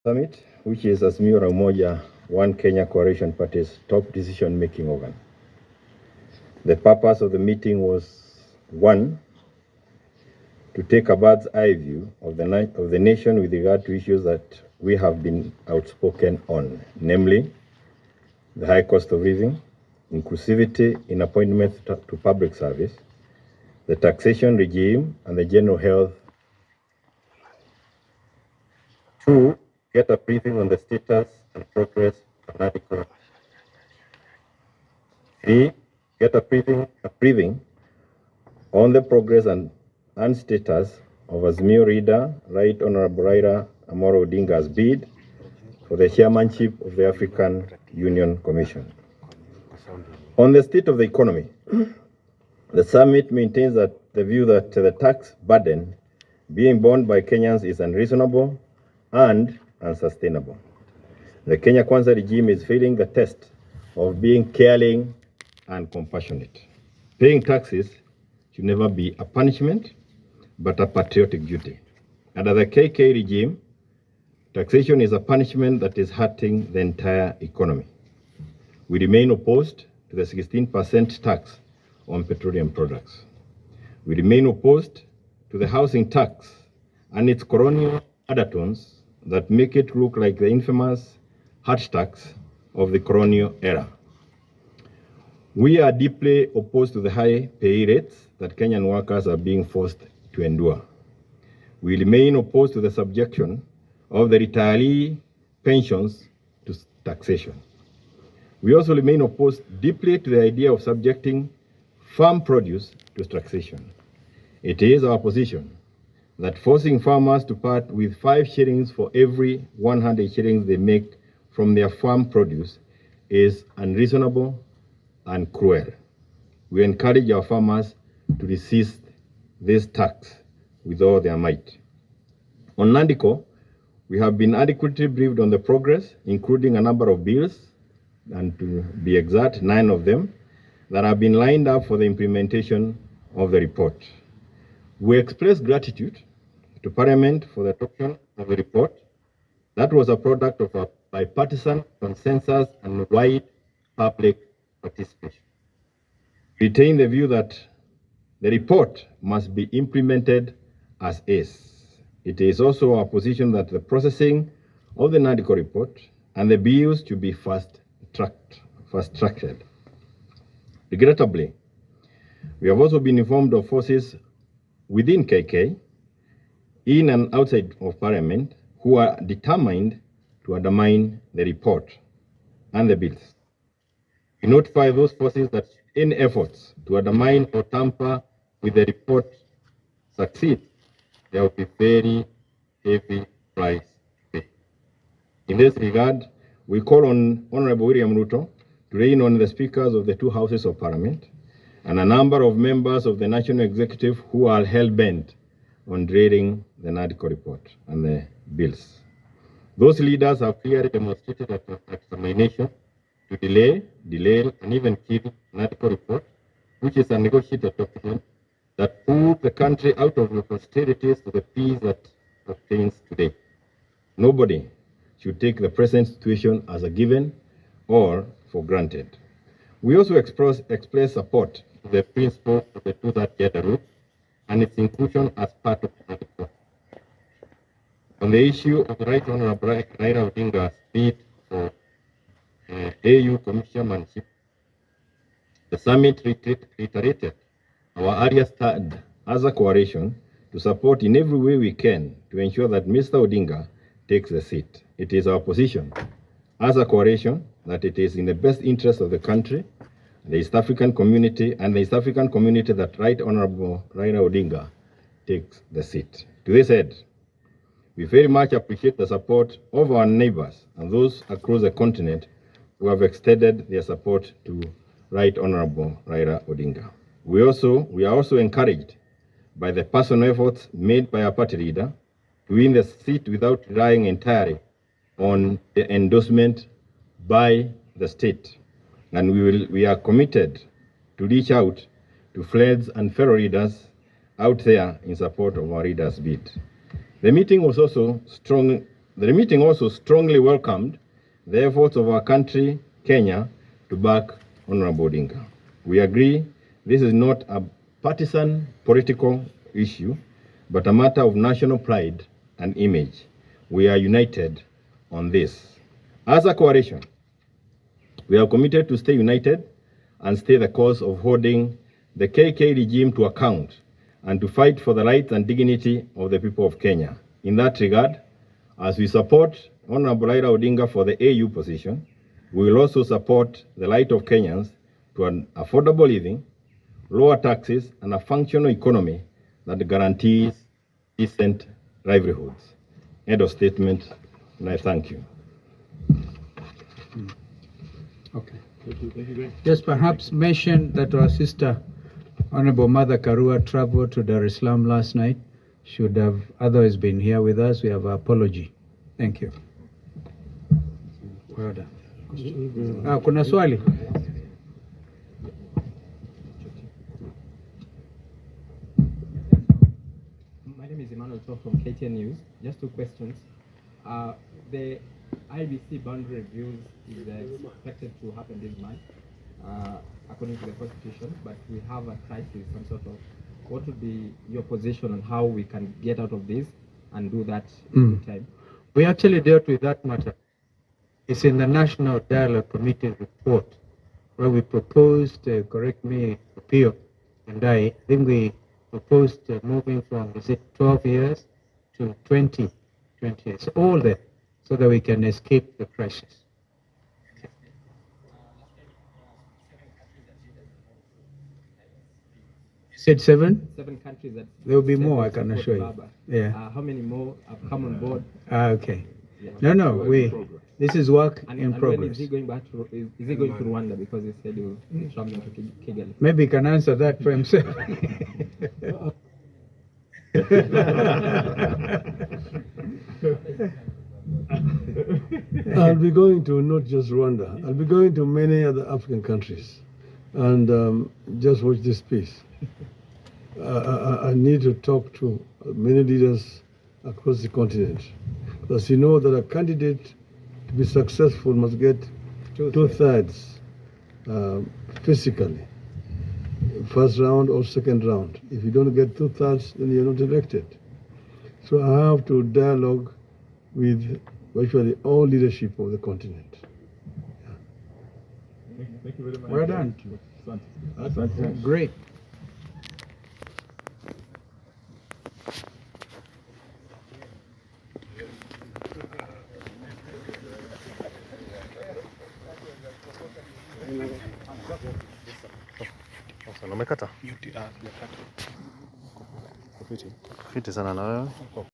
Summit, which is Azimio Umoja One Kenya Coalition Party's top decision-making organ. The purpose of the meeting was, one, to take a bird's eye view of the nation with regard to issues that we have been outspoken on, namely the high cost of living, inclusivity in appointments to public service, the taxation regime, and the general health. Two, get a briefing on the status and progress of NAIROBI. Three, get a briefing on the progress and status of Azimio leader, Right Honorable Raila Amolo Odinga's bid for the chairmanship of the African Union Commission. On the state of the economy, the summit maintains that the view that the tax burden being borne by Kenyans is unreasonable and unsustainable. The Kenya Kwanza regime is failing the test of being caring and compassionate. Paying taxes should never be a punishment, but a patriotic duty. Under the KK regime, taxation is a punishment that is hurting the entire economy. We remain opposed to the 16% tax on petroleum products. We remain opposed to the housing tax and its colonial undertones that make it look like the infamous hutch tax of the colonial era. We are deeply opposed to the high pay rates that Kenyan workers are being forced to endure. We remain opposed to the subjection of the retiree pensions to taxation. We also remain opposed deeply to the idea of subjecting farm produce to taxation. It is our position that forcing farmers to part with 5 shillings for every 100 shillings they make from their farm produce is unreasonable and cruel. We encourage our farmers to resist this tax with all their might. On NADICO, we have been adequately briefed on the progress, including a number of bills, and to be exact, 9 of them, that have been lined up for the implementation of the report. We express gratitude to Parliament for the adoption of the report. That was a product of a bipartisan consensus and wide public participation. We retain the view that the report must be implemented as is. It is also our position that the processing of the NADICO report and the bills should be fast-tracked. Regrettably, we have also been informed of forces within KK, in and outside of Parliament, who are determined to undermine the report and the bills. We notify those forces that any efforts to undermine or tamper with the report succeed, there will be very heavy price to pay. In this regard, we call on Honorable William Ruto to rein on the speakers of the 2 houses of Parliament and a number of members of the National Executive who are hell-bent on derailing the NADICO report and the bills. Those leaders have clearly demonstrated a determination to delay, and even kill the NADICO report, which is a negotiated document that put the country out of the austerities to the peace that obtains today. Nobody should take the present situation as a given or for granted. We also express support to the principle of the 2-thirds gender rule and its inclusion as part of the report. On the issue of the Right Honorable Raila Odinga's bid for AU commissionership, the summit reiterated our earlier stand as a coalition to support in every way we can to ensure that Mr. Odinga takes the seat. It is our position as a coalition that it is in the best interest of the country, the East African community, and the East African community that Right Honorable Raila Odinga takes the seat. To this end, we very much appreciate the support of our neighbors and those across the continent who have extended their support to Right Honorable Raila Odinga. We are also encouraged by the personal efforts made by our party leader to win the seat without relying entirely on the endorsement by the state. And we are committed to reach out to friends and fellow leaders out there in support of our leader's bid. The meeting was also strong The meeting also strongly welcomed the efforts of our country, Kenya, to back Honorable Odinga. We agree this is not a partisan political issue, but a matter of national pride and image. We are united on this. As a coalition, we are committed to stay united and stay the course of holding the KK regime to account and to fight for the rights and dignity of the people of Kenya. In that regard, as we support Honorable Raila Odinga for the AU position, we will also support the right of Kenyans to an affordable living, lower taxes, and a functional economy that guarantees decent livelihoods. End of statement, and I thank you. Okay. Thank you. Just perhaps mention that our sister, Honorable Mother Karua, traveled to Dar es Salaam last night. Should have otherwise been here with us. We have our apology. Thank you. Well done. Kuna swali? My name is Emmanuel Cho from KTN News. Just two questions. The IBC boundary reviews is expected to happen this month, according to the Constitution, but we have a crisis, some sort of. What would be your position on how we can get out of this and do that in time? We actually dealt with that matter. It's in the National Dialogue Committee report, where we proposed, correct me, Pio and I think we proposed moving from, is it 12 years to 20 years, all there, so that we can escape the crisis. Said seven? 7 countries that... There will be more, I can assure you. Yeah. How many more have come on board? Okay. Yeah. No, this is work in progress. When is he going back to, is he going to Rwanda, because he said he was traveling to Kigali? Maybe he can answer that for himself. I'll be going to not just Rwanda, I'll be going to many other African countries, and just watch this piece. I need to talk to many leaders across the continent, because you know that a candidate to be successful must get two-thirds physically, first round or second round. If you don't get two-thirds, then you're not elected. So I have to dialogue with virtually all leadership of the continent. Yeah. Thank you very much. Well done. Great. Fiti sana na wewe.